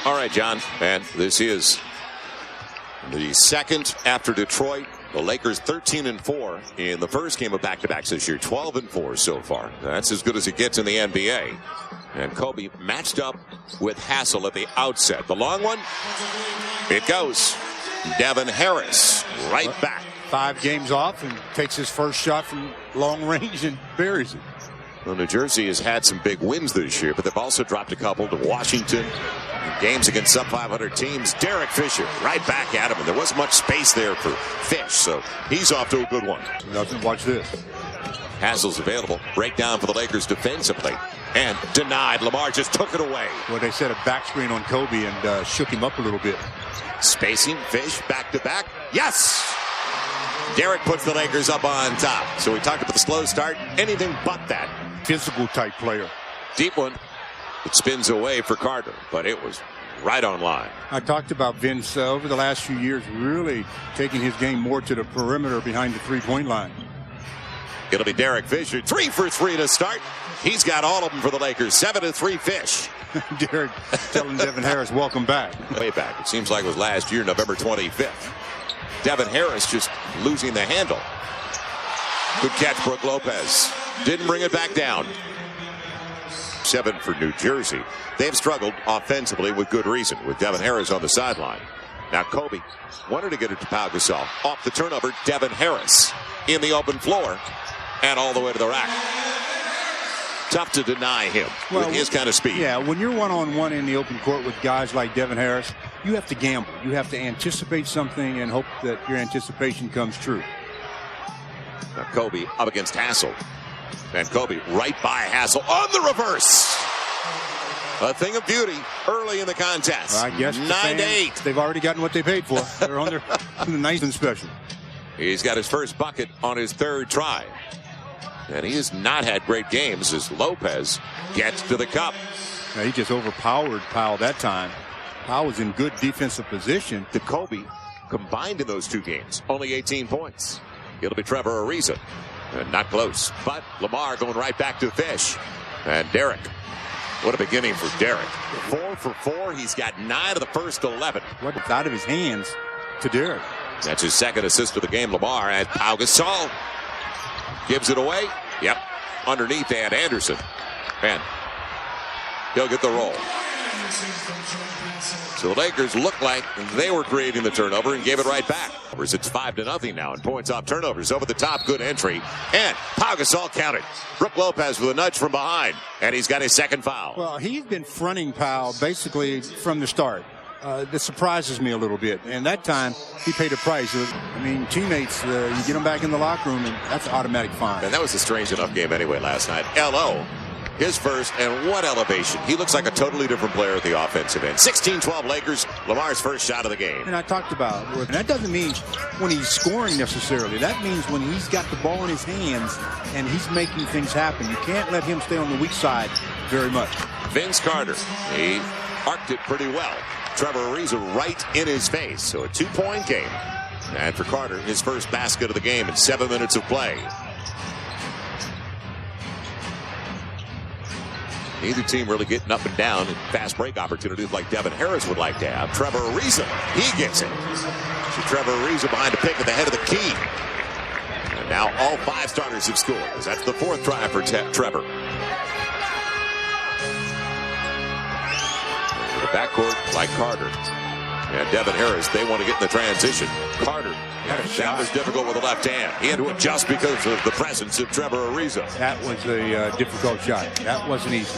All right, John, and this is the second after Detroit. The Lakers 13-4 in the first game of back-to-backs this year, 12-4 so far. That's as good as it gets in the NBA. And Kobe matched up with Hassel at the outset. The long one, it goes. Devin Harris right back. 5 games off and takes his first shot from long range and buries it. Well, New Jersey has had some big wins this year, but they've also dropped a couple to Washington. Games against sub-500 teams. Derek Fisher right back at him, and there wasn't much space there for Fish, so he's off to a good one. Nothing. Watch this. Hassel's available. Breakdown for the Lakers defensively. And denied. Lamar just took it away. Well, they set a back screen on Kobe and shook him up a little bit. Spacing. Fish back-to-back. Yes! Derek puts the Lakers up on top. So we talked about the slow start. Anything but that. Physical type player. Deep one. It spins away for Carter, but it was right on line. I talked about Vince over the last few years really taking his game more to the perimeter behind the three-point line. It'll be Derek Fisher. 3 for 3 to start. He's got all of them for the Lakers. 7-3 Fish. Derek telling Devin Harris, welcome back. Way back. It seems like it was last year, November 25th. Devin Harris just losing the handle. Good catch, Brook Lopez. Didn't bring it back down. 7 for New Jersey. They've struggled offensively with good reason, with Devin Harris on the sideline. Now Kobe wanted to get it to Pau Gasol. Off the turnover, Devin Harris in the open floor and all the way to the rack. Tough to deny him with his kind of speed. Yeah, when you're one-on-one in the open court with guys like Devin Harris, you have to gamble. You have to anticipate something and hope that your anticipation comes true. Now Kobe up against Hassel. And Kobe right by Hassel on the reverse. A thing of beauty early in the contest. Well, I guess 9-8. They've already gotten what they paid for. They're on the nice and special. He's got his first bucket on his 3rd try. And he has not had great games as Lopez gets to the cup. Now, he just overpowered Powell that time. Powell was in good defensive position. To Kobe combined in those 2 games. Only 18 points. It'll be Trevor Ariza. Not close, but Lamar going right back to Fish. And Derek. What a beginning for Derek. 4 for 4. He's got 9 of the first 11. What's out of his hands to Derek. That's his 2nd assist of the game. Lamar and Pau Gasol gives it away. Yep. Underneath and Anderson. And he'll get the roll. So the Lakers look like they were creating the turnover and gave it right back. It's 5-0 now in points off turnovers. Over the top, good entry. And Pau Gasol counted. Brook Lopez with a nudge from behind. And he's got his 2nd foul. Well, he's been fronting Powell basically from the start. That surprises me a little bit. And that time, he paid a price. I mean, teammates, you get them back in the locker room, and that's an automatic fine. And that was a strange enough game anyway last night. L.O. His first, and what elevation. He looks like a totally different player at the offensive end. 16-12 Lakers, Lamar's first shot of the game. And I talked about, and that doesn't mean when he's scoring necessarily. That means when he's got the ball in his hands and he's making things happen. You can't let him stay on the weak side very much. Vince Carter, he arced it pretty well. Trevor Ariza right in his face. So a 2-point game. And for Carter, his first basket of the game in 7 minutes of play. Neither team really getting up and down in fast break opportunities like Devin Harris would like to have. Trevor Ariza, he gets it. So Trevor Ariza behind a pick at the head of the key. And now all 5 starters have scored. That's the 4th try for Trevor. The backcourt like Carter and Devin Harris, they want to get in the transition. Carter, that was difficult with the left hand. He had to adjust because of the presence of Trevor Ariza. That was a difficult shot. That wasn't easy.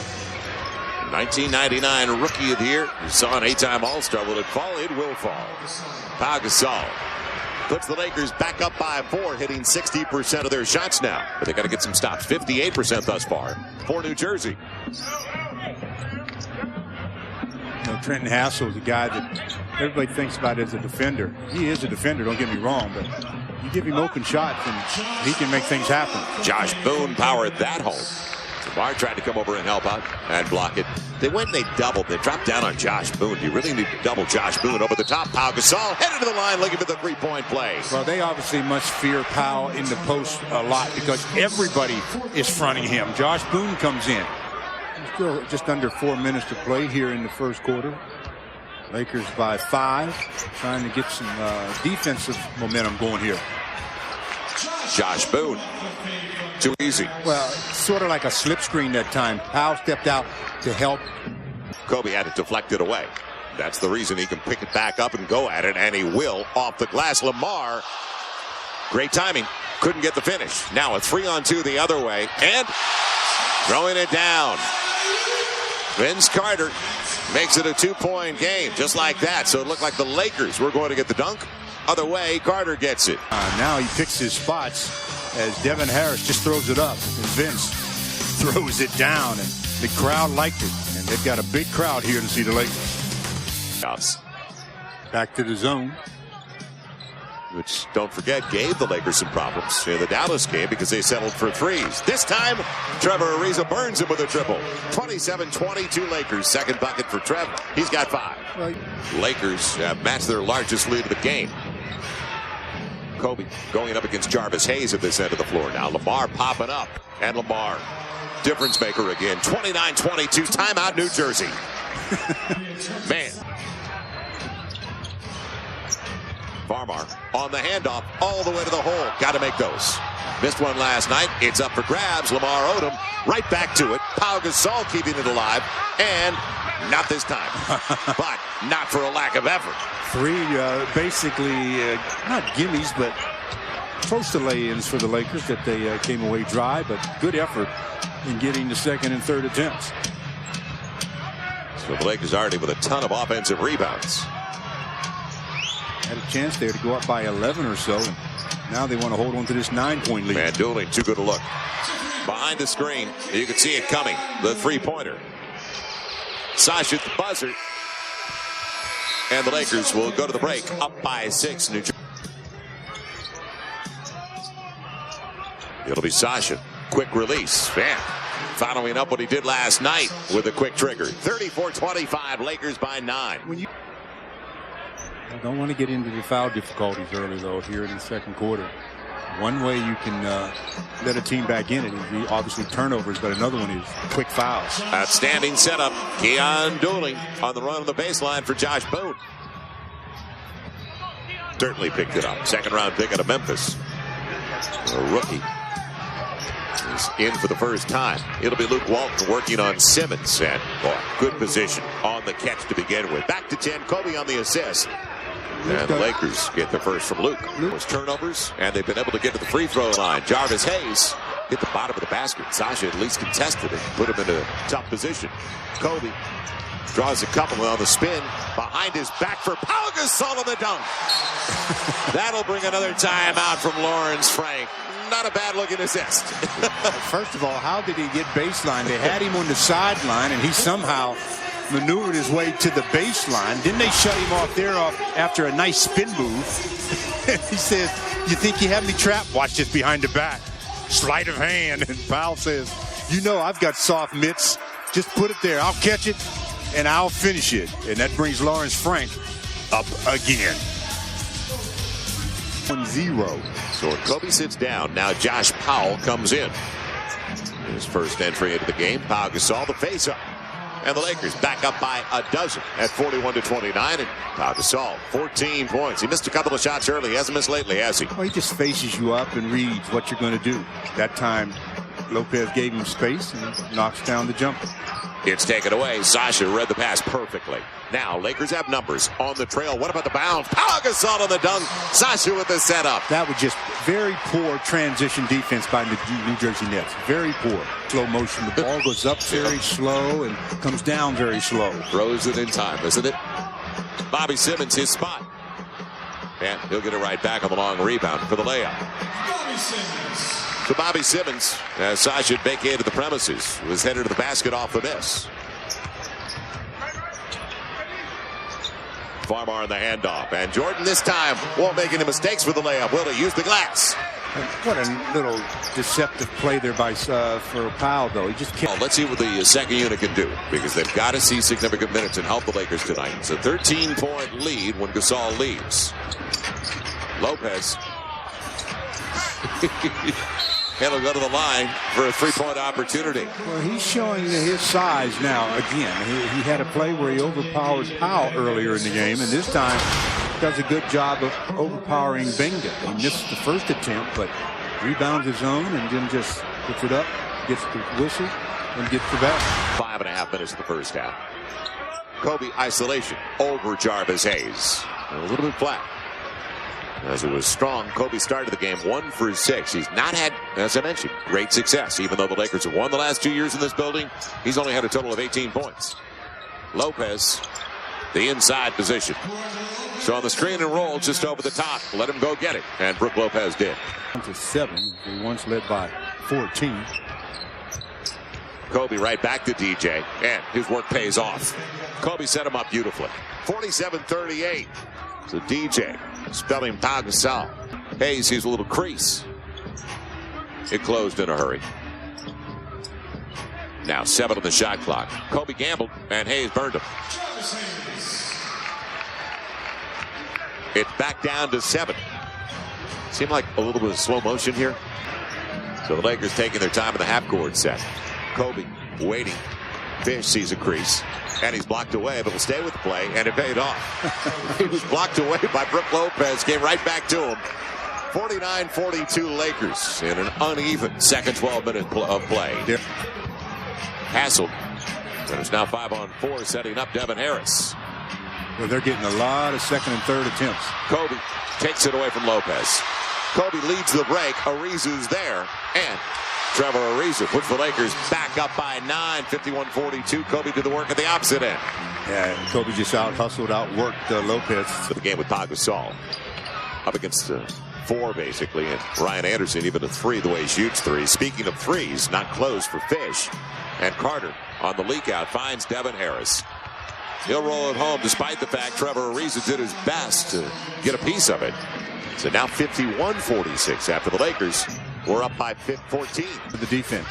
1999 Rookie of the Year. You saw an 8-time All-Star. Will it fall? It will fall. Pau Gasol puts the Lakers back up by 4, hitting 60% of their shots now. But they got to get some stops. 58% thus far for New Jersey. Trenton Hassel is a guy that everybody thinks about as a defender. He is a defender, don't get me wrong, but you give him open shots and he can make things happen. Josh Boone powered that home. Lamar tried to come over and help out and block it. They went and they doubled. They dropped down on Josh Boone. You really need to double Josh Boone over the top. Pau Gasol headed to the line looking for the 3-point play. Well, they obviously must fear Powell in the post a lot because everybody is fronting him. Josh Boone comes in. Still just under 4 minutes to play here in the first quarter. Lakers by 5, trying to get some defensive momentum going here. Josh Boone. Too easy. Well, sort of like a slip screen that time. Powell stepped out to help. Kobe had it deflected away. That's the reason he can pick it back up and go at it, and he will off the glass. Lamar, great timing. Couldn't get the finish. Now a 3-on-2 the other way, and throwing it down. Vince Carter makes it a 2-point game, just like that. So it looked like the Lakers were going to get the dunk. Other way, Carter gets it. Now he picks his spots as Devin Harris just throws it up, and Vince throws it down, and the crowd liked it. And they've got a big crowd here to see the Lakers. Back to the zone. Which, don't forget, gave the Lakers some problems in the Dallas game because they settled for threes. This time, Trevor Ariza burns him with a triple. 27-22 Lakers. Second bucket for Trev. He's got 5. Lakers have matched their largest lead of the game. Kobe going up against Jarvis Hayes at this end of the floor. Now Lamar popping up. And Lamar, difference maker again. 29-22. Timeout, New Jersey. Man. Farmar on the handoff all the way to the hole. Got to make those. Missed one last night. It's up for grabs. Lamar Odom right back to it. Pau Gasol keeping it alive. And not this time. But not for a lack of effort. 3 basically not gimmies, but close to lay-ins for the Lakers that they came away dry, but good effort in getting the second and third attempts. So the Lakers already with a ton of offensive rebounds. Had a chance there to go up by 11 or so. Now they want to hold on to this 9-point lead. Man, Dooling, too good a look. Behind the screen, you can see it coming. The 3-pointer. Sasha at the buzzer. And the Lakers will go to the break up by 6. New Jersey. It'll be Sasha. Quick release. Man, following up what he did last night with a quick trigger. 34-25, Lakers by 9. I don't want to get into the foul difficulties early, though, here in the second quarter. One way you can let a team back in it is obviously turnovers, but another one is quick fouls. Outstanding setup. Keon Dooling on the run on the baseline for Josh Boone. Certainly picked it up. Second round pick out of Memphis. A rookie is in for the first time. It'll be Luke Walton working on Simmons. And boy, good position on the catch to begin with. Back to 10. Kobe on the assist. And the Lakers get the first from Luke. Was turnovers, and they've been able to get to the free throw line. Jarvis Hayes hit the bottom of the basket. Sasha at least contested it, put him in a tough position. Kobe draws a couple on the spin. Behind his back for Pau Gasol on the dunk. That'll bring another timeout from Lawrence Frank. Not a bad looking assist. First of all, how did he get baseline? They had him on the sideline, and he somehow maneuvered his way to the baseline. Then they shut him off there after a nice spin move. He says, "You think you have me trapped? Watch this behind the back. Sleight of hand." And Powell says, "You know I've got soft mitts. Just put it there. I'll catch it, and I'll finish it." And that brings Lawrence Frank up again. 1-0. So when Kobe sits down, now Josh Powell comes in. His first entry into the game. Pau Gasol, the face-up. And the Lakers back up by a dozen at 41-29. And Pau Gasol, 14 points. He missed a couple of shots early. He hasn't missed lately, has he? Well, he just faces you up and reads what you're going to do. That time, Lopez gave him space and knocks down the jumper. It's taken away. Sasha read the pass perfectly. Now, Lakers have numbers on the trail. What about the bounce? Pau Gasol on the dunk. Sasha with the setup. That was just very poor transition defense by the New Jersey Nets. Very poor. Slow motion. The ball goes up very slow and comes down very slow. Throws it in time, isn't it? Bobby Simmons, his spot. And he'll get it right back on the long rebound for the layup. So Bobby Simmons, as Sasha vacated the premises, was headed to the basket off the miss. Farmar on the handoff. And Jordan this time won't make any mistakes with the layup. Will he use the glass? What a little deceptive play there by for Powell, though. He just can't. Let's see what the second unit can do, because they've got to see significant minutes and help the Lakers tonight. It's a 13-point lead when Gasol leaves. Lopez. And he'll go to the line for a three-point opportunity. Well, he's showing his size now again. He had a play where he overpowered Powell earlier in the game, and this time does a good job of overpowering Benga. He missed the first attempt, but rebounds his own and then just puts it up, gets the whistle, and gets the back. 5.5 minutes in the first half. Kobe isolation over Jarvis Hayes. A little bit flat. As it was strong, Kobe started the game 1 for 6. He's not had, as I mentioned, great success. Even though the Lakers have won the last 2 years in this building, he's only had a total of 18 points. Lopez, the inside position. So on the screen and roll, just over the top. Let him go get it. And Brook Lopez did. To 7. He once led by 14. Kobe right back to DJ. And his work pays off. Kobe set him up beautifully. 47-38. So DJ spelling Pau Gasol. Hayes sees a little crease. It closed in a hurry. Now 7 on the shot clock. Kobe gambled and Hayes burned him. It's back down to 7. Seemed like a little bit of slow motion here. So the Lakers taking their time in the half-court set. Kobe waiting. Fish sees a crease. And he's blocked away, but will stay with the play, and it paid off. He was blocked away by Brook Lopez. Came right back to him. 49-42 Lakers in an uneven second 12 minutes of play. Hassled. And it's now 5-on-4, setting up Devin Harris. Well, they're getting a lot of second and third attempts. Kobe takes it away from Lopez. Kobe leads the break. Ariza's there. And Trevor Ariza puts the Lakers back up by 9, 51-42. Kobe did the work at the opposite end. Yeah, Kobe just out-hustled, outworked Lopez. The game with Pau Gasol. Up against 4, basically. And Ryan Anderson, even a 3, the way he shoots 3. Speaking of threes, not close for Fish. And Carter on the leak out finds Devin Harris. He'll roll it home despite the fact Trevor Ariza did his best to get a piece of it. So now 51-46 after the Lakers were up by 14. The defense.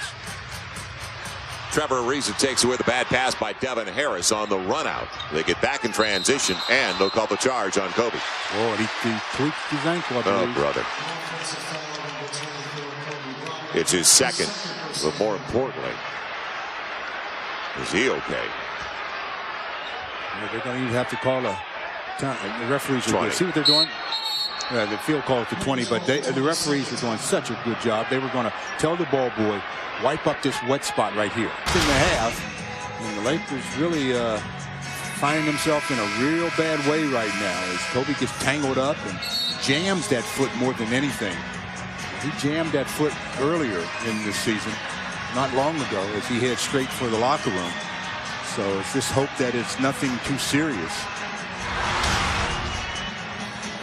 Trevor Ariza takes away the bad pass by Devin Harris on the run out. They get back in transition and they'll call the charge on Kobe. Oh, he tweaked his ankle, I believe. Oh, brother. It's his second, but more importantly, is he okay? They're going to even have to call a time. The referees are good. See what they're doing? The field call it to 20, but the referees were doing such a good job. They were going to tell the ball boy, wipe up this wet spot right here. In the half, and the Lakers really finding themselves in a real bad way right now as Kobe gets tangled up and jams that foot more than anything. He jammed that foot earlier in this season, not long ago, as he heads straight for the locker room. So it's just hope that it's nothing too serious.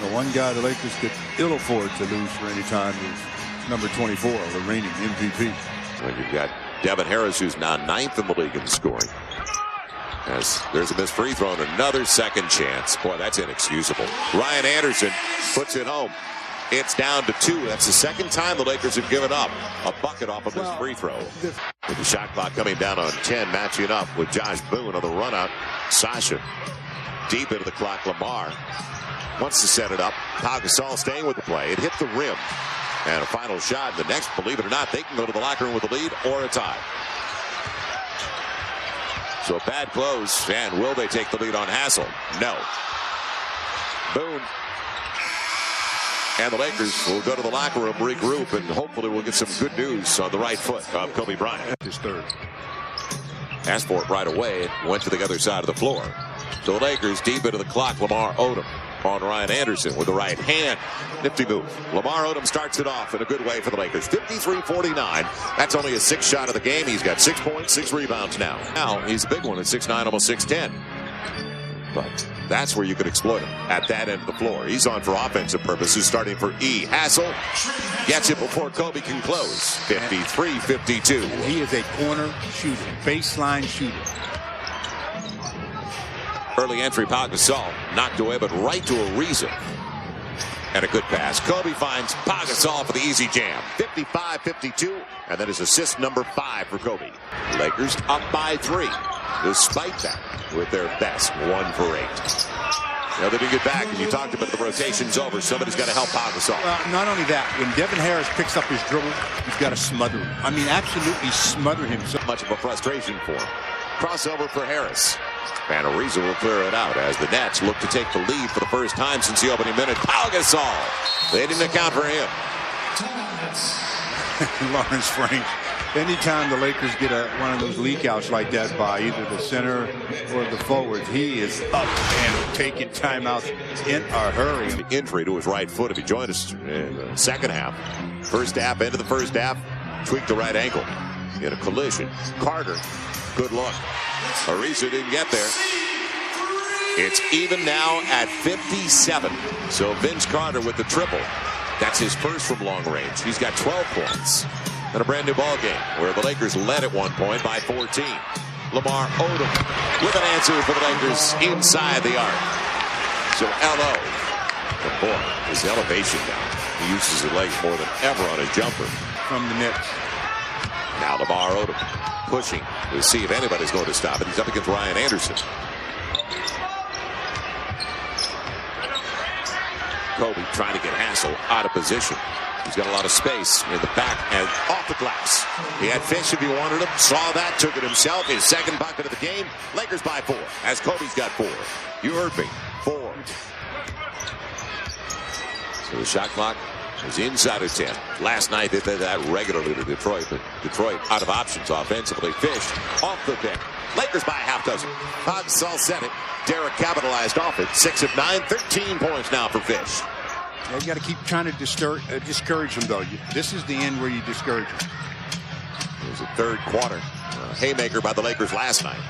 The one guy the Lakers could ill afford to lose for any time is number 24, the reigning MVP. Well, you've got Devin Harris, who's now 9th in the league in scoring. As there's a missed free throw and another second chance. Boy, that's inexcusable. Ryan Anderson puts it home. It's down to 2. That's the second time the Lakers have given up a bucket off of this free throw. With the shot clock coming down on 10, matching up with Josh Boone on the run out. Sasha deep into the clock. Lamar wants to set it up. Pau Gasol staying with the play. It hit the rim. And a final shot. The next, believe it or not, they can go to the locker room with a lead or a tie. So a bad close. And will they take the lead on Hassel? No. Boone. And the Lakers will go to the locker room, regroup, and hopefully we'll get some good news on the right foot of Kobe Bryant. His third. Asked for it right away. It went to the other side of the floor. So the Lakers deep into the clock. Lamar Odom on Ryan Anderson with the right hand. Nifty move. Lamar Odom starts it off in a good way for the Lakers. 53-49. That's only a 6th shot of the game. He's got 6 points, 6 rebounds now. Now he's a big one at 6'9", almost 6'10". But that's where you could exploit him, at that end of the floor. He's on for offensive purposes, starting for E. Hassel gets it before Kobe can close. 53-52. He is a corner shooter, baseline shooter. Early entry, Pau Gasol knocked away, but right to Ariza. And a good pass. Kobe finds Pau Gasol for the easy jam. 55-52, and that is assist number 5 for Kobe. Lakers up by 3. Despite that, with their best 1 for 8. You know, they didn't get back, and you talked about the rotation's over. Somebody's got to help Pau Gasol. Not only that, when Devin Harris picks up his dribble, he's got to smother him. I mean, absolutely smother him. So much of a frustration for him. Crossover for Harris. And Ariza will clear it out as the Nets look to take the lead for the first time since the opening minute. Pau Gasol. They didn't account for him. Lawrence Frank. Anytime the Lakers get one of those leak outs like that by either the center or the forwards, he is up and taking timeouts in a hurry. The injury to his right foot if he joined us in the second half. First half, end of the first half, tweaked the right ankle in a collision. Carter, good look. Ariza didn't get there. It's even now at 57. So Vince Carter with the triple. That's his first from long range. He's got 12 points. And a brand new ball game where the Lakers led at one point by 14. Lamar Odom with an answer for the Lakers inside the arc. So LO. But boy, his elevation down. He uses his legs more than ever on a jumper. From the Nets. Now Lamar Odom pushing to see if anybody's going to stop it. He's up against Ryan Anderson. Kobe trying to get Hassel out of position. He's got a lot of space in the back and off the glass. He had Fish if he wanted him. Saw that, took it himself. His second bucket of the game. Lakers by 4 as Kobe's got 4. You heard me. 4. So the shot clock is inside of 10. Last night they did that regularly to Detroit, but Detroit out of options offensively. Fish off the pick. Lakers by a half dozen. Pau Gasol set it. Derek capitalized off it. 6 of 9, 13 points now for Fish. Yeah, you got to keep trying to discourage him, though. This is the end where you discourage him. It was the third quarter. Haymaker by the Lakers last night.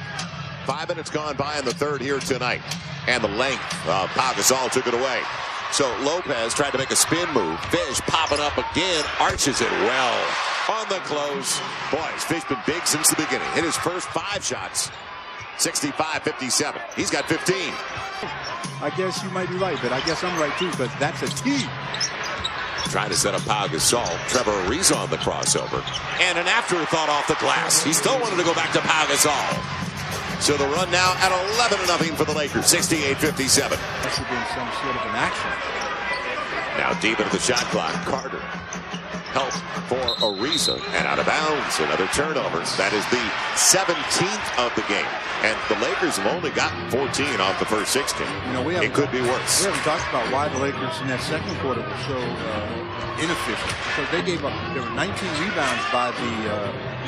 5 minutes gone by in the third here tonight. And the length of Pau Gasol took it away. So Lopez tried to make a spin move. Fish popping up again. Arches it well on the close. Boys, Fish been big since the beginning. Hit his first 5 shots. 65-57. He's got 15. I guess you might be right, but I guess I'm right too, but that's a T. Trying to set up Pau Gasol. Trevor Ariza on the crossover. And an afterthought off the glass. He still wanted to go back to Pau Gasol. So the run now at 11-0 for the Lakers. 68-57. That should have been some sort of an action. Now deep into the shot clock. Carter. Help for Ariza. And out of bounds. Another turnover. That is the 17th of the game. And the Lakers have only gotten 14 off the first 16. You know, it could be worse. We haven't talked about why the Lakers in that second quarter were so inefficient. Because they gave up, there were 19 rebounds by the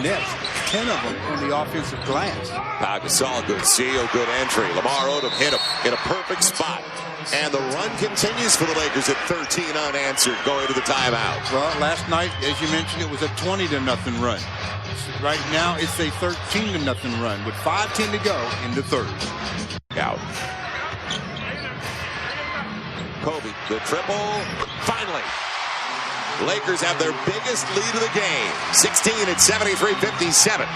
Nets, 10 of them on the offensive glass. Pau Gasol, good seal, good entry. Lamar Odom hit him in a perfect spot. And the run continues for the Lakers at 13 unanswered going to the timeout. Well, last night, as you mentioned, it was a 20-0 run. Right now, it's a 13-0 run with 5:10 to go in the third. Out. Kobe, the triple. Finally. Lakers have their biggest lead of the game. 16 at 73-57.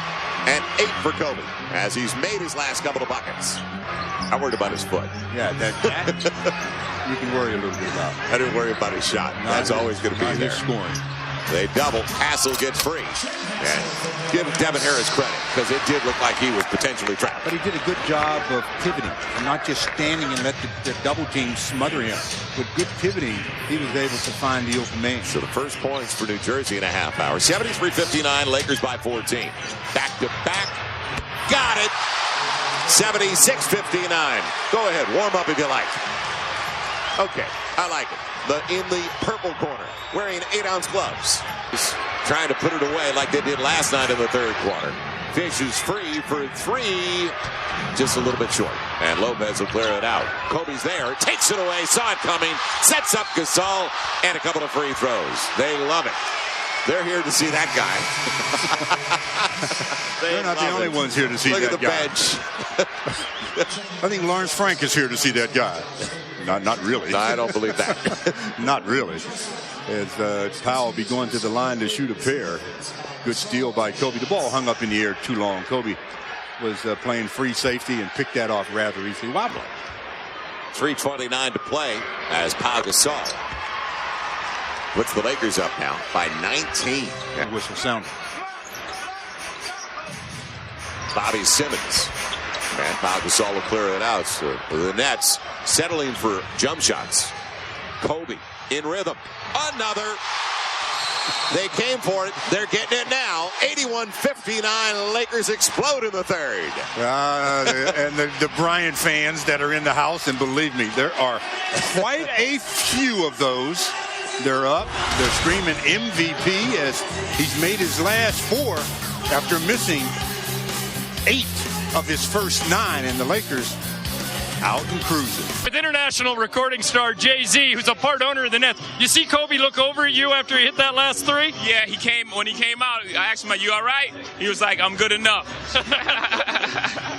And 8 for Kobe as he's made his last couple of buckets. I worried about his foot. Yeah, that you can worry a little bit about. I didn't worry about his shot. That's always going to be there. Scoring. They double. Hassel gets free. And give Devin Harris credit because it did look like he was potentially trapped. But he did a good job of pivoting and not just standing and let the double team smother him. With good pivoting, he was able to find the open man. So the first points for New Jersey in a half hour. 73-59, Lakers by 14. Back to back. Got it. 76-59. Go ahead, warm up if you like. Okay, I like it. In the purple corner, wearing 8-ounce gloves. He's trying to put it away like they did last night in the third quarter. Fish is free for 3. Just a little bit short. And Lopez will clear it out. Kobe's there. Takes it away. Saw it coming. Sets up Gasol. And a couple of free throws. They love it. They're here to see that guy. They're not the only ones here to see that guy. Look at the bench. I think Lawrence Frank is here to see that guy. Not really. No, I don't believe that. Not really. As Powell will be going to the line to shoot a pair. Good steal by Kobe. The ball hung up in the air too long. Kobe was playing free safety and picked that off rather easily. Wobbling. 3:29 to play as Pau Gasol puts the Lakers up now by 19. That whistle sounded. Bobby Simmons And Pau Gasol will clear it out. So the Nets settling for jump shots. Kobe in rhythm. Another. They came for it. They're getting it now. 81-59. Lakers explode in the third. And the Bryant fans that are in the house, and believe me, there are quite a few of those. They're up. They're screaming MVP as he's made his last 4 after missing 8 of his first 9, and the Lakers out and cruising. With international recording star Jay-Z, who's a part owner of the Nets, you see Kobe look over at you after he hit that last 3? Yeah, when he came out, I asked him, "Are you all right?" He was like, "I'm good enough."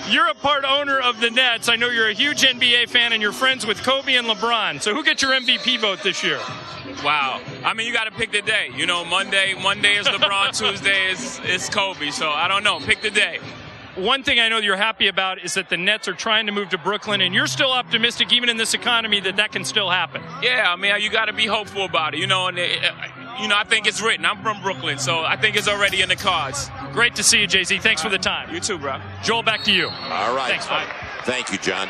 You're a part owner of the Nets. I know you're a huge NBA fan and you're friends with Kobe and LeBron. So who gets your MVP vote this year? Wow. I mean, you got to pick the day. You know, Monday is LeBron, Tuesday is Kobe. So I don't know. Pick the day. One thing I know you're happy about is that the Nets are trying to move to Brooklyn, and you're still optimistic, even in this economy, that can still happen. Yeah, I mean, you got to be hopeful about it. You know, and I think it's written. I'm from Brooklyn, so I think it's already in the cards. Great to see you, Jay-Z. Thanks for the time. You too, bro. Joel, back to you. All right. Thanks, buddy. Thank you, John.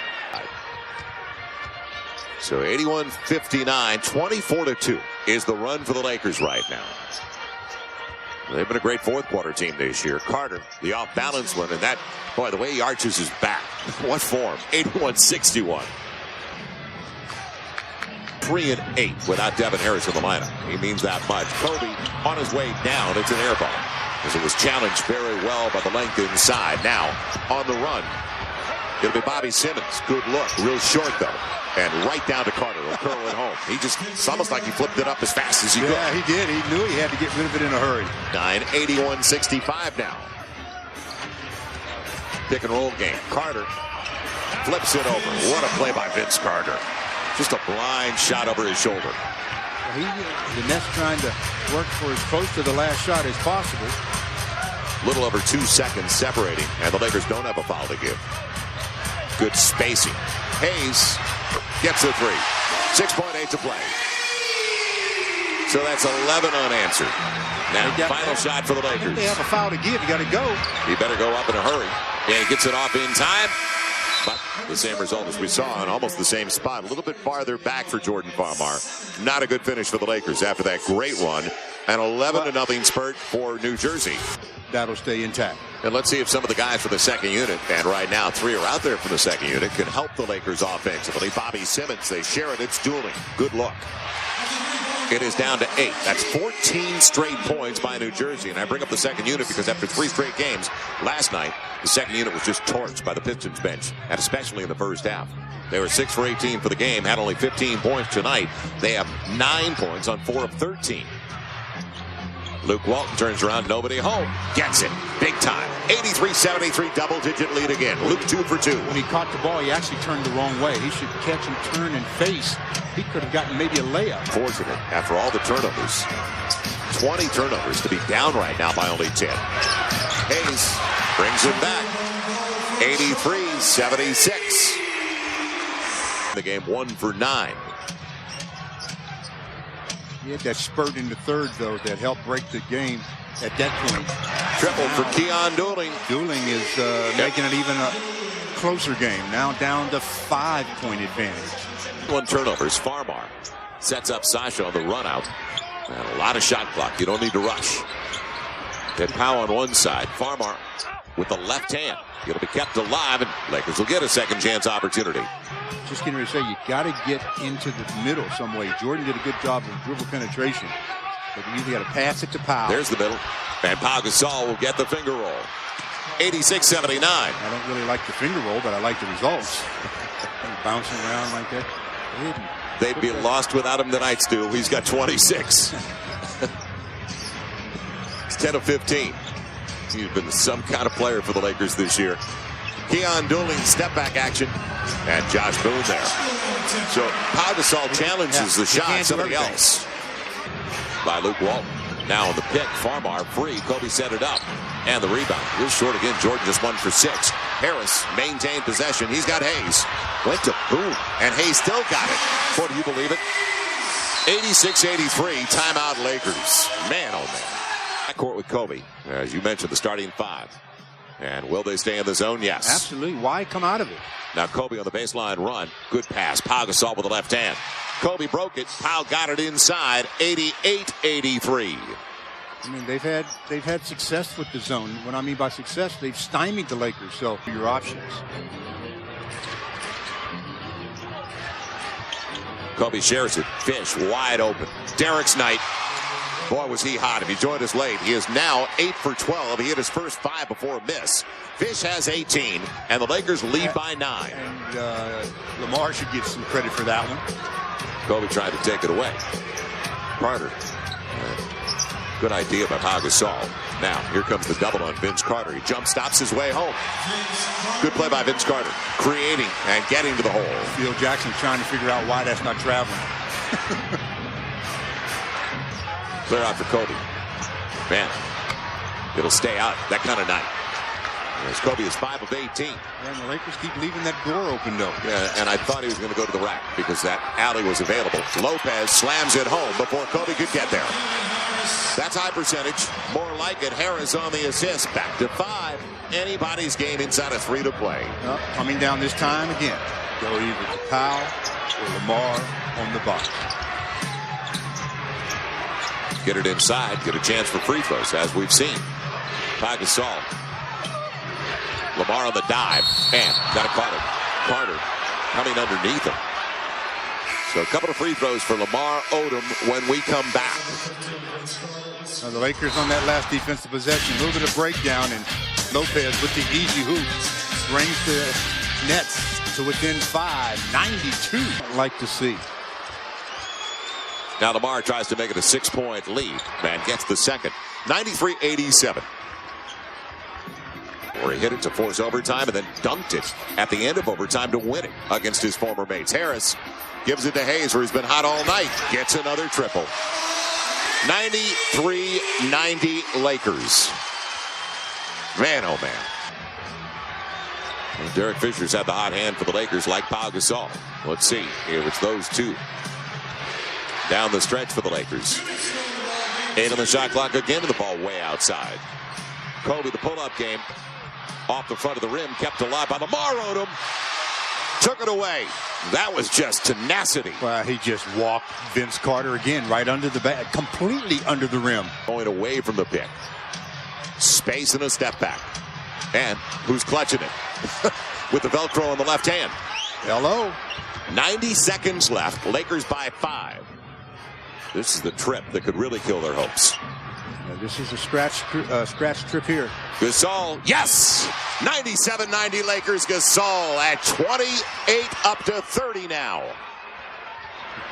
So 81-59, 24-2 is the run for the Lakers right now. They've been a great fourth quarter team this year. Carter, the off-balance one, and that, boy, the way he arches his back. What form? 81-61. 3 and 8 without Devin Harris in the lineup. He means that much. Kobe on his way down. It's an air ball, as it was challenged very well by the length inside. Now on the run, it'll be Bobby Simmons. Good look. Real short, though. And right down to Carter. He'll curl it home. It's almost like he flipped it up as fast as he could. Yeah, he did. He knew he had to get rid of it in a hurry. 81-65 now. Pick and roll game. Carter flips it over. What a play by Vince Carter. Just a blind shot over his shoulder. The Nets trying to work for as close to the last shot as possible. Little over 2 seconds separating, and the Lakers don't have a foul to give. Good spacing. Hayes gets the 3. 6.8 to play. So that's 11 unanswered. Now, final shot for the Lakers. They have a foul to give. You got to go. He better go up in a hurry. And he gets it off in time. But the same result as we saw in almost the same spot. A little bit farther back for Jordan Farmar. Not a good finish for the Lakers after that great run. An 11-0 spurt for New Jersey. That'll stay intact. And let's see if some of the guys for the second unit, and right now 3 are out there from the second unit, can help the Lakers offensively. Bobby Simmons, they share it. It's dueling. Good look. It is down to 8. That's 14 straight points by New Jersey. And I bring up the second unit because after 3 straight games last night, the second unit was just torched by the Pistons bench, and especially in the first half. They were 6 for 18 for the game, had only 15 points tonight. They have 9 points on 4 of 13. Luke Walton turns around, nobody home. Gets it. Big time. 83-73, double-digit lead again. Luke 2 for 2. When he caught the ball, he actually turned the wrong way. He should catch and turn and face. He could have gotten maybe a layup. Fortunate after all the turnovers. 20 turnovers to be down right now by only 10. Hayes brings it back. 83-76. The game 1 for 9. He had that spurt in the third, though, that helped break the game at that point. Triple for Keon Dooling. Dooling is making it even a closer game. Now down to 5-point advantage. 1 turnovers. Farmar sets up Sasha on the run out. And a lot of shot clock. You don't need to rush. Then Powell on one side. Farmar with the left hand. It'll be kept alive, and Lakers will get a second chance opportunity. Just getting ready to say, you got to get into the middle some way. Jordan did a good job of dribble penetration, but you either got to pass it to Powell. There's the middle, and Pau Gasol will get the finger roll. 86-79. I don't really like the finger roll, but I like the results. Bouncing around like that. They'd be lost without him tonight, Stu. He's got 26. It's 10 of 15. He's been some kind of player for the Lakers this year. Keon Dooling step back action, and Josh Boone there. So Pau Gasol challenges the shot. Somebody else by Luke Walton. Now on the pick, Farmar free. Kobe set it up, and the rebound. Real short again. Jordan just 1 for 6. Harris maintained possession. He's got Hayes. Went to Boone, and Hayes still got it. Boy, do you believe it? 86-83. Timeout Lakers. Man, oh man. Court with Kobe, as you mentioned, the starting 5. And will they stay in the zone? Yes. Absolutely. Why come out of it? Now Kobe on the baseline run. Good pass. Pau Gasol with the left hand. Kobe broke it. Pau got it inside. 88-83. I mean, they've had success with the zone. What I mean by success, they've stymied the Lakers. So your options. Kobe shares it. Fish wide open. Derek's night. Boy, was he hot. If he joined us late, he is now 8 for 12. He hit his first 5 before a miss. Fish has 18, and the Lakers lead by 9. And Lamar should get some credit for that one. Kobe tried to take it away. Carter. Good idea by Pau Gasol. Now, here comes the double on Vince Carter. He jump stops his way home. Good play by Vince Carter. Creating and getting to the hole. Phil Jackson trying to figure out why that's not traveling. Clear out for Kobe. Man, it'll stay out. That kind of night. As Kobe is 5 of 18. And the Lakers keep leaving that door open, though. Yeah, and I thought he was going to go to the rack because that alley was available. Lopez slams it home before Kobe could get there. That's high percentage. More like it. Harris on the assist. Back to 5. Anybody's game inside of 3 to play. Coming down this time again. Go either to Powell or Lamar on the box. Get it inside. Get a chance for free throws, as we've seen. Pau Gasol. Lamar on the dive. And got it caught. Carter coming underneath him. So a couple of free throws for Lamar Odom when we come back. Now the Lakers on that last defensive possession. A little bit of breakdown, and Lopez with the easy hoop brings the Nets to within 5. 92. I'd like to see. Now Lamar tries to make it a 6-point lead. Man gets the second. 93-87. Where he hit it to force overtime and then dunked it at the end of overtime to win it against his former mates. Harris gives it to Hayes, where he's been hot all night. Gets another triple. 93-90 Lakers. Man, oh man. Well, Derek Fisher's had the hot hand for the Lakers like Pau Gasol. Let's see if it's those two. Down the stretch for the Lakers. 8 on the shot clock again, and the ball way outside. Kobe, the pull-up game. Off the front of the rim, kept alive by Lamar Odom. Took it away. That was just tenacity. Well, he just walked Vince Carter again right under the back, completely under the rim. Going away from the pick. Space and a step back. And who's clutching it? With the Velcro on the left hand. Hello. 90 seconds left. Lakers by 5. This is the trip that could really kill their hopes. This is a scratch trip here. Gasol, yes! 97-90 Lakers. Gasol at 28 up to 30 now.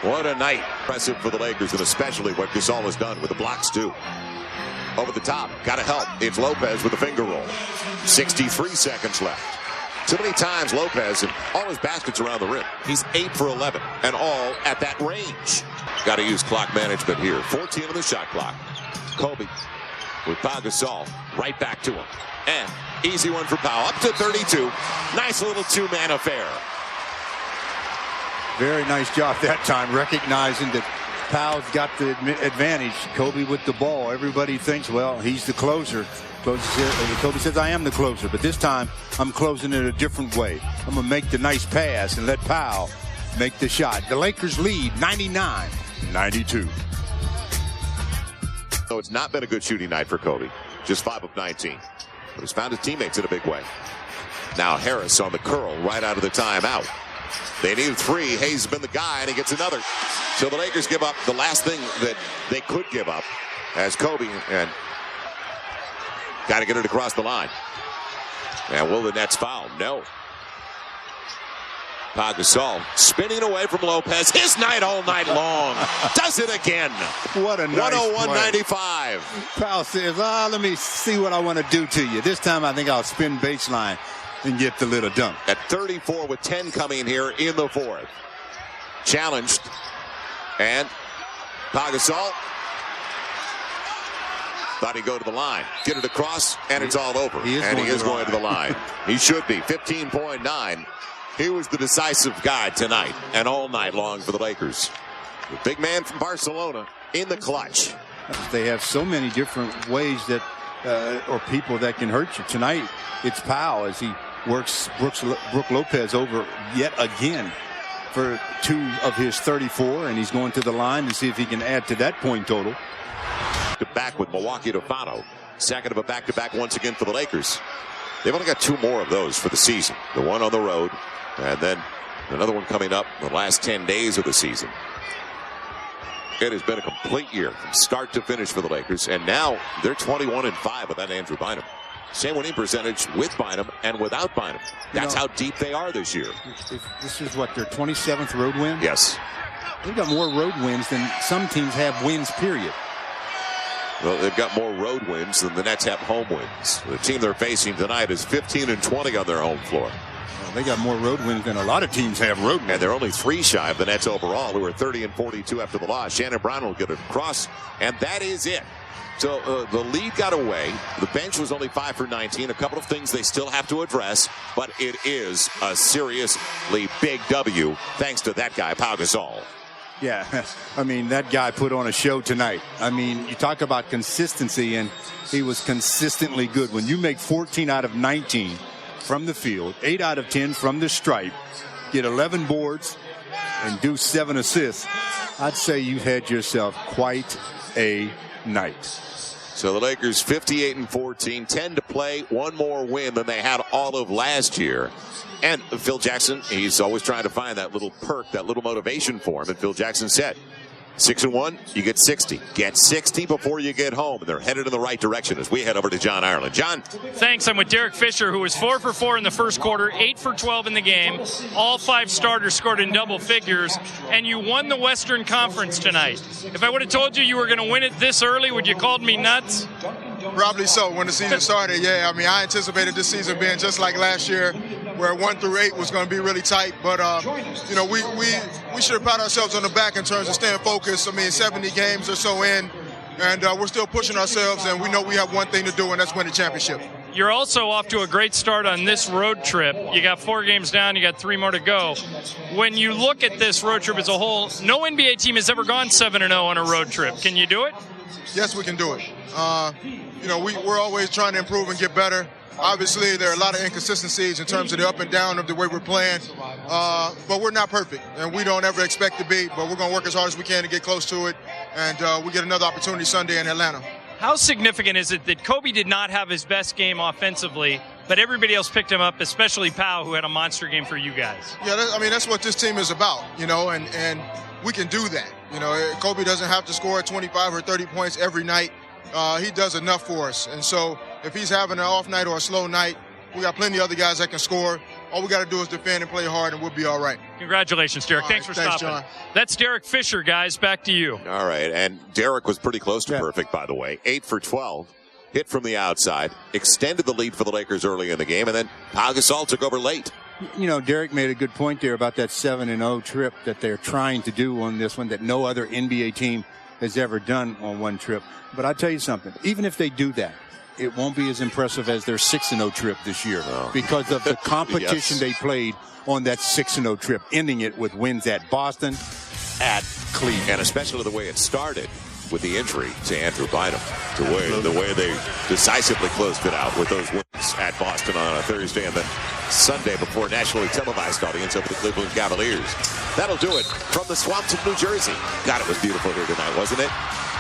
What a night. Impressive for the Lakers, and especially what Gasol has done with the blocks, too. Over the top. Got to help. It's Lopez with a finger roll. 63 seconds left. Too many times Lopez and all his baskets around the rim. He's 8 for 11 and all at that range. Got to use clock management here. 14 on the shot clock. Kobe with Pau Gasol right back to him. And easy one for Pau. Up to 32. Nice little two-man affair. Very nice job that time, recognizing that Pau's got the advantage. Kobe with the ball. Everybody thinks, well, he's the closer. Kobe says, I am the closer. But this time, I'm closing it a different way. I'm going to make the nice pass and let Pau make the shot. The Lakers lead 99-92. So it's not been a good shooting night for Kobe. Just 5 of 19. But he's found his teammates in a big way. Now Harris on the curl right out of the timeout. They need 3. Hayes has been the guy, and he gets another. So the Lakers give up the last thing that they could give up as Kobe, and got to get it across the line. And will the Nets foul? No. Pau Gasol spinning away from Lopez. His night all night long. Does it again. What a nice 101-95. Pau says, let me see what I want to do to you. This time I think I'll spin baseline and get the little dunk. At 34 with 10 coming here in the 4th. Challenged. And Pau Gasol thought he'd go to the line. Get it across, and it's all over. He is going to the line. He should be. 15.9. He was the decisive guy tonight and all night long for the Lakers. The big man from Barcelona in the clutch. They have so many different ways that or people that can hurt you. Tonight, it's Powell as he works Brook Lopez over yet again for 2 of his 34, and he's going to the line to see if he can add to that point total. Back with Milwaukee to Fano. Second of a back-to-back once again for the Lakers. They've only got 2 more of those for the season. The one on the road, and then another one coming up in the last 10 days of the season. It has been a complete year from start to finish for the Lakers, and now they're 21-5 without Andrew Bynum. Same winning percentage with Bynum and without Bynum. That's how deep they are this year. This is what, their 27th road win? Yes. They've got more road wins than some teams have wins, period. Well, they've got more road wins than the Nets have home wins. The team they're facing tonight is 15-20 on their home floor. Well, they got more road wins than a lot of teams have road wins. And they're only 3 shy of the Nets overall, who are 30-42 after the loss. Shannon Brown will get it across, and that is it. So the lead got away. The bench was only 5 for 19. A couple of things they still have to address, but it is a seriously big W thanks to that guy, Pau Gasol. Yeah, I mean, that guy put on a show tonight. I mean, you talk about consistency, and he was consistently good. When you make 14 out of 19 from the field, 8 out of 10 from the stripe, get 11 boards, and do 7 assists, I'd say you've had yourself quite a night. So the Lakers 58-14, 10 to play, 1 more win than they had all of last year. And Phil Jackson, he's always trying to find that little perk, that little motivation for him. And Phil Jackson said, 6-1, you get 60. Get 60 before you get home. And they're headed in the right direction as we head over to John Ireland. John? Thanks. I'm with Derek Fisher, who was 4 for 4 in the first quarter, 8 for 12 in the game. All 5 starters scored in double figures. And you won the Western Conference tonight. If I would have told you you were going to win it this early, would you have called me nuts? Probably so. When the season started, yeah. I mean, I anticipated this season being just like last year, where 1 through 8 was going to be really tight. But, you know, we should have pat ourselves on the back in terms of staying focused. I mean, 70 games or so in, and we're still pushing ourselves, and we know we have one thing to do, and that's win the championship. You're also off to a great start on this road trip. You got 4 games down. You got 3 more to go. When you look at this road trip as a whole, no NBA team has ever gone 7-0 on a road trip. Can you do it? Yes, we can do it. You know, we're always trying to improve and get better. Obviously, there are a lot of inconsistencies in terms of the up and down of the way we're playing. But we're not perfect, and we don't ever expect to be. But we're going to work as hard as we can to get close to it. And we get another opportunity Sunday in Atlanta. How significant is it that Kobe did not have his best game offensively, but everybody else picked him up, especially Powell, who had a monster game for you guys? Yeah, I mean, that's what this team is about, you know, and we can do that. You know, Kobe doesn't have to score 25 or 30 points every night. He does enough for us. And so if he's having an off night or a slow night, we got plenty of other guys that can score. All we got to do is defend and play hard, and we'll be all right. Congratulations, Derek. Thanks for stopping. John. That's Derek Fisher, guys. Back to you. All right. And Derek was pretty close to perfect, by the way. 8 for 12. Hit from the outside. Extended the lead for the Lakers early in the game. And then Pau Gasol took over late. You know, Derek made a good point there about that 7-0 trip that they're trying to do on this one that no other NBA team has ever done on one trip. But I'll tell you something. Even if they do that, it won't be as impressive as their 6-0 trip this year because of the competition they played on that 6-0 trip, ending it with wins at Boston, at Cleveland. And especially the way it started with the injury to Andrew Bynum, the way they decisively closed it out with those wins at Boston on a Thursday and then Sunday before a nationally televised audience over the Cleveland Cavaliers. That'll do it from the swamps of New Jersey. God, it was beautiful here tonight, wasn't it?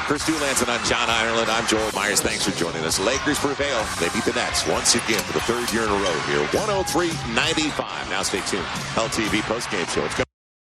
For Stu Lanson on John Ireland, I'm Joel Myers. Thanks for joining us. Lakers prevail. They beat the Nets once again for the 3rd year in a row here. 103-95. Now stay tuned. LTV postgame show. It's